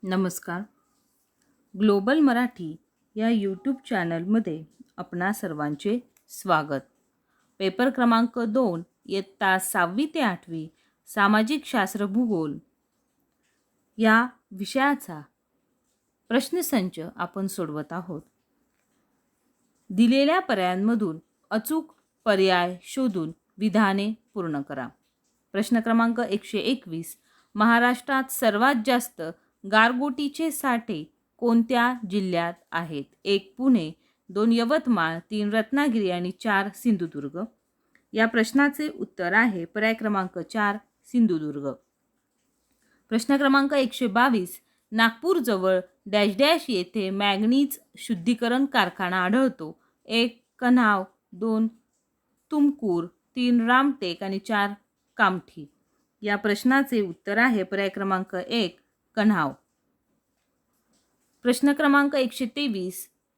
नमस्कार. ग्लोबल मराठी या यूट्यूब चॅनलमध्ये आपणा सर्वांचे स्वागत. पेपर क्रमांक 2 इयत्ता 6वी ते 8वी सामाजिक शास्त्र भूगोल या विषयाचा प्रश्नसंच आपण सोडवत आहोत. दिलेल्या पर्यायांमधून अचूक पर्याय शोधून विधाने पूर्ण करा. प्रश्न क्रमांक 121. महाराष्ट्रात सर्वात जास्त गारगोटीचे साठे कोणत्या जिल्ह्यात आहेत? 1 पुणे, 2 यवतमाळ, 3 रत्नागिरी आणि 4 सिंधुदुर्ग. या प्रश्नाचे उत्तर आहे पर्याय क्रमांक 4 सिंधुदुर्ग. प्रश्न क्रमांक 122. नागपूरजवळ डॅश डॅश येथे मॅंगनीज शुद्धीकरण कारखाना आढळतो. 1 कन्हाव, 2 तुमकूर, 3 रामटेक आणि 4 कामठी. या प्रश्नाचे उत्तर आहे पर्याय क्रमांक 1 कन्हाव. प्रश्न क्रमांक 123.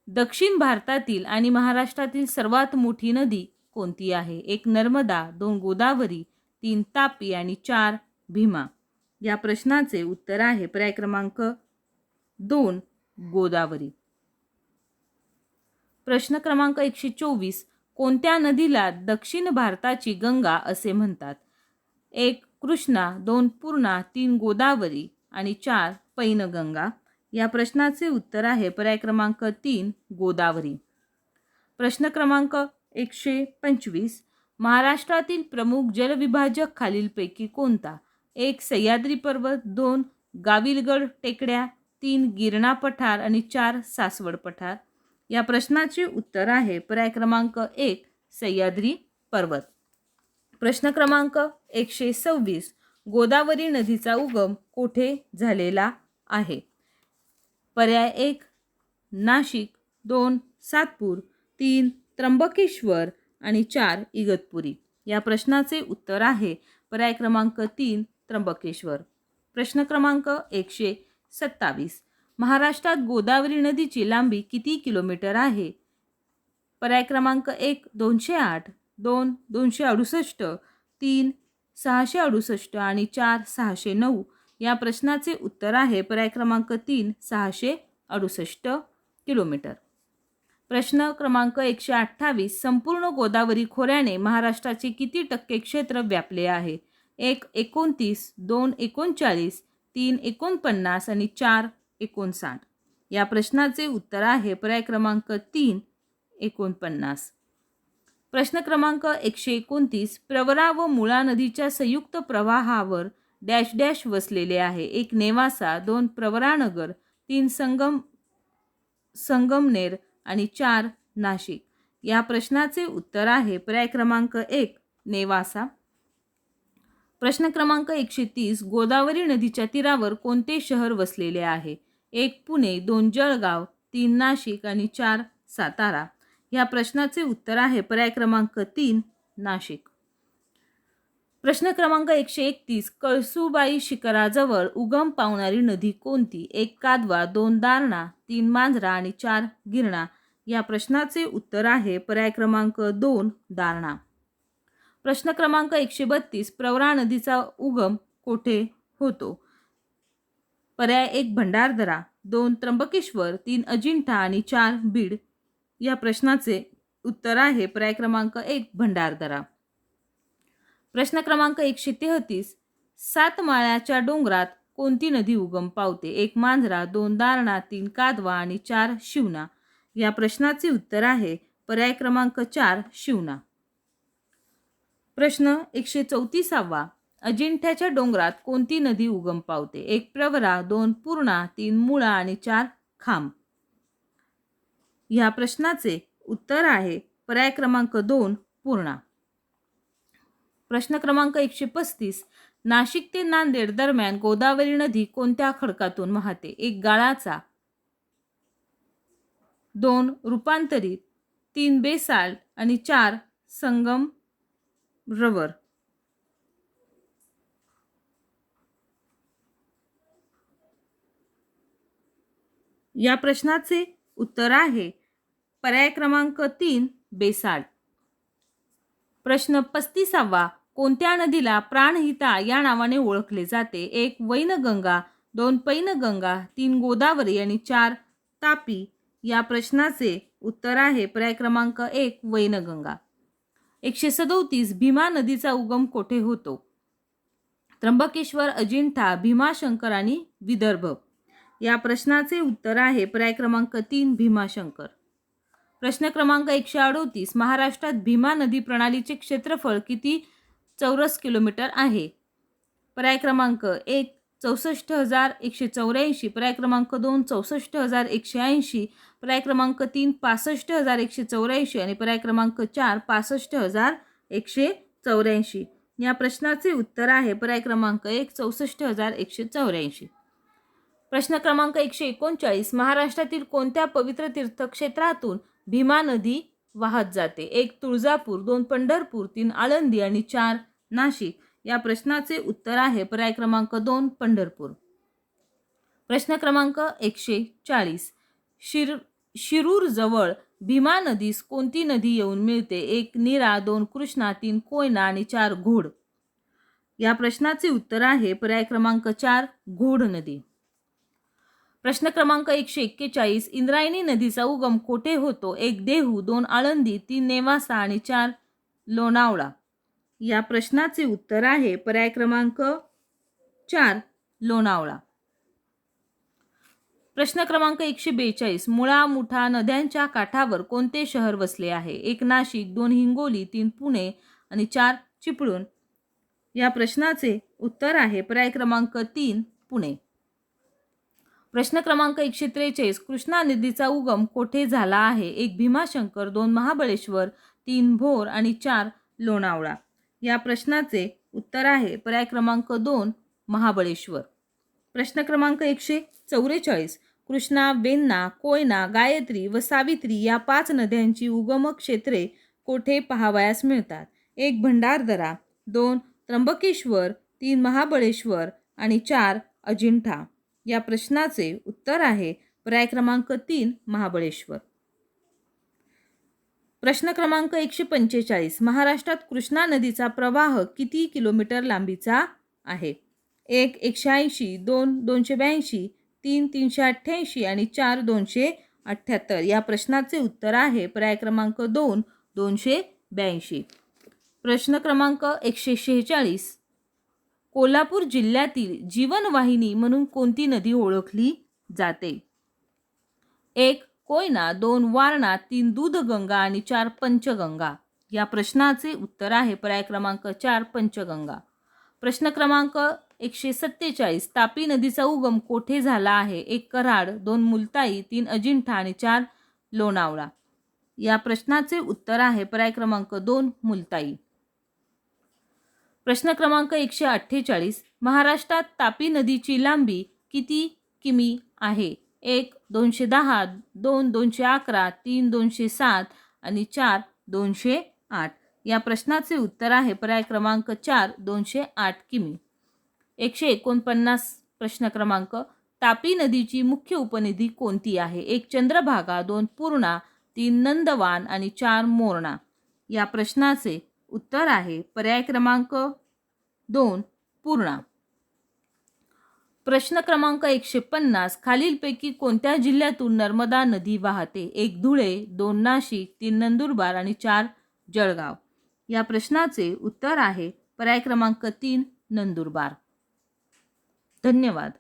दक्षिण भारतातील आणि महाराष्ट्रातील सर्वात मोठी नदी कोणती आहे? 1 नर्मदा, 2 गोदावरी, 3 तापी आणि 4 भीमा. या प्रश्नाचे उत्तर आहे पर्याय क्रमांक 2 गोदावरी. प्रश्न क्रमांक 124. कोणत्या नदीला दक्षिण भारताची गंगा असे म्हणतात? 1 कृष्णा, 2 पूर्णा, 3 गोदावरी आणि 4 पैनगंगा. या प्रश्नाचे उत्तर आहे पर्याय क्रमांक 3 गोदावरी. प्रश्न क्रमांक 125. महाराष्ट्रातील प्रमुख जलविभाजक खालीलपैकी कोणता? 1 सह्याद्री पर्वत, 2 गाविलगड टेकड्या, 3 गिरणा पठार आणि 4 सासवड पठार. या प्रश्नाचे उत्तर आहे पर्याय क्रमांक 1 सह्याद्री पर्वत. प्रश्न क्रमांक 126. गोदावरी नदीचा उगम कोठे झालेला आहे? पर्याय 1 नाशिक, 2 सातपूर, 3 त्र्यंबकेश्वर आणि 4 इगतपुरी. या प्रश्नाचे उत्तर आहे पर्याय क्रमांक 3 त्र्यंबकेश्वर. प्रश्न क्रमांक 127. महाराष्ट्रात गोदावरी नदीची लांबी किती किलोमीटर आहे? पर्याय क्रमांक 1 208, 2 268, 3 668 आणि 4 609. या प्रश्नाचे उत्तर आहे पर्याय क्रमांक 3 668 किलोमीटर. प्रश्न क्रमांक 128. संपूर्ण गोदावरी खोऱ्याने महाराष्ट्राचे किती टक्के क्षेत्र व्यापले आहे? 1 29, 2 39, 3 49 आणि 4 59. या प्रश्नाचे उत्तर आहे पर्याय क्रमांक 3 49. प्रश्न क्रमांक 129. प्रवरा व मुळा नदीच्या संयुक्त प्रवाहावर डॅश डॅश वसलेले आहे? 1 नेवासा, 2 प्रवरानगर, 3 संगमनेर आणि 4 नाशिक. या प्रश्नाचे उत्तर आहे पर्याय क्रमांक 1 नेवासा. प्रश्न क्रमांक 130. गोदावरी नदीच्या तीरावर कोणते शहर वसलेले आहे? 1 पुणे, 2 जळगाव, 3 नाशिक आणि 4 सातारा. या प्रश्नाचे उत्तर आहे पर्याय क्रमांक 3 नाशिक. प्रश्न क्रमांक 131. कळसुबाई शिखराजवळ उगम पावणारी नदी कोणती? 1 कादवा, 2 दारणा, 3 मांजरा आणि 4 गिरणा. या प्रश्नाचे उत्तर आहे पर्याय क्रमांक 2 दारणा. प्रश्न क्रमांक 132. प्रवरा नदीचा उगम कोठे होतो? पर्याय 1 भंडारदरा, 2 त्र्यंबकेश्वर, 3 अजिंठा आणि 4 बीड. या प्रश्नाचे उत्तर आहे पर्याय क्रमांक 1 भंडारदरा. प्रश्न क्रमांक 133. सातमाळ्याच्या डोंगरात कोणती नदी उगम पावते? 1 मांजरा, 2 दारणा, 3 कादवा आणि 4 शिवना. या प्रश्नाचे उत्तर आहे पर्याय क्रमांक 4 शिवना. प्रश्न 134. अजिंठ्याच्या डोंगरात कोणती नदी उगम पावते? 1 प्रवरा, 2 पूर्णा, 3 मुळा आणि 4 खाम. या प्रश्नाचे उत्तर आहे पर्याय क्रमांक 2 पूर्णा. प्रश्न क्रमांक 135. नाशिक ते नांदेड दरम्यान गोदावरी नदी कोणत्या खडकातून वाहते? 1 गाळाचा, 2 रूपांतरित, 3 बेसाल्ट आणि 4 संगम रवर. या प्रश्नाचे उत्तर आहे पर्याय क्रमांक 3 बेसाल्ट. प्रश्न 35. कोणत्या नदीला प्राणहिता या नावाने ओळखले जाते? 1 वैनगंगा, 2 पैनगंगा, 3 गोदावरी आणि 4 तापी. या प्रश्नाचे उत्तर आहे पर्याय क्रमांक 1 वैनगंगा. 137 भीमा नदीचा उगम कोठे होतो? त्र्यंबकेश्वर, अजिंठा, भीमाशंकर आणि विदर्भ. या प्रश्नाचे उत्तर आहे पर्याय क्रमांक 3 भीमाशंकर. प्रश्न क्रमांक 138 महाराष्ट्रात भीमा नदी प्रणालीचे क्षेत्रफळ किती चौरस किलोमीटर आहे? पर्याय क्रमांक 1 64,184, पर्याय क्रमांक 2 64,180, पर्याय क्रमांक 3 65,184 आणि पर्याय क्रमांक 4 65,184. या प्रश्नाचे उत्तर आहे पर्याय क्रमांक 1 64,184. प्रश्न क्रमांक 139 महाराष्ट्रातील कोणत्या पवित्र तीर्थक्षेत्रातून भीमा नदी वाहत जाते? 1 तुळजापूर, 2 पंढरपूर, 3 आळंदी आणि 4 नाशिक. या प्रश्नाचे उत्तर आहे पर्याय क्रमांक 2 पंढरपूर. प्रश्न क्रमांक 140 शिरूर जवळ भीमा नदीस कोणती नदी येऊन मिळते? 1 नीरा, 2 कृष्णा, 3 कोयना आणि 4 घोड. या प्रश्नाचे उत्तर आहे पर्याय क्रमांक 4 घोड नदी. प्रश्न क्रमांक 141 इंद्रायणी नदीचा उगम कोठे होतो? 1 देहू, 2 आळंदी, 3 नेवासा आणि 4 लोणावळा. या प्रश्नाचे उत्तर आहे पर्याय क्रमांक 4 लोणावळा. प्रश्न क्रमांक 142 मुळा मुठा नद्यांच्या काठावर कोणते शहर वसले आहे? 1 नाशिक, 2 हिंगोली, 3 पुणे आणि 4 चिपळूण. या प्रश्नाचे उत्तर आहे पर्याय क्रमांक 3 पुणे. प्रश्न क्रमांक 143 कृष्णा नदीचा उगम कोठे झाला आहे? 1 भीमाशंकर, 2 महाबळेश्वर, 3 भोर आणि 4 लोणावळा. या प्रश्नाचे उत्तर आहे पर्याय क्रमांक 2 महाबळेश्वर. प्रश्न क्रमांक 144 कृष्णा, वेण्णा, कोयना, गायत्री व सावित्री या 5 नद्यांची उगम क्षेत्रे कोठे पाहावयास मिळतात? 1 भंडारदरा, 2 त्र्यंबकेश्वर, 3 महाबळेश्वर आणि 4 अजिंठा. या प्रश्नाचे उत्तर आहे पर्याय क्रमांक 3 महाबळेश्वर. प्रश्न क्रमांक 145 महाराष्ट्रात कृष्णा नदीचा प्रवाह किती किलोमीटर लांबीचा आहे? 1 180, 2 282, 3 388 आणि 4 278. या प्रश्नाचे उत्तर आहे पर्याय क्रमांक 2 282. प्रश्न क्रमांक 146 कोल्हापूर जिल्ह्यातील जीवनवाहिनी म्हणून कोणती नदी ओळखली जाते? 1 कोयना, 2 वारणा, 3 दूधगंगा आणि 4 पंचगंगा. या प्रश्नाचे उत्तर आहे पर्याय क्रमांक 4 पंचगंगा. प्रश्न क्रमांक 147 तापी नदीचा उगम कोठे झाला आहे? 1 कराड, 2 मुलताई, 3 अजिंठा आणि 4 लोणावळा. या प्रश्नाचे उत्तर आहे पर्याय क्रमांक 2 मुलताई. प्रश्न क्रमांक 148 महाराष्ट्रात तापी नदीची लांबी किती किमी आहे? 1 210, 2 211, 3 207 आणि 4 208. या प्रश्नाचे उत्तर आहे पर्याय क्रमांक 4 208 किमी. 149 प्रश्न क्रमांक तापी नदीची मुख्य उपनदी कोणती आहे? 1 चंद्रभागा, 2 पूर्णा, 3 नंदवान आणि 4 मोरणा. या प्रश्नाचे उत्तर आहे पर्याय क्रमांक 2 पूर्णा. प्रश्न क्रमांक 150 खालीलपैकी कोणत्या जिल्ह्यातून नर्मदा नदी वाहते? 1 धुळे, 2 नाशिक, 3 नंदुरबार आणि 4 जळगाव. या प्रश्नाचे उत्तर आहे पर्याय क्रमांक 3 नंदुरबार. धन्यवाद.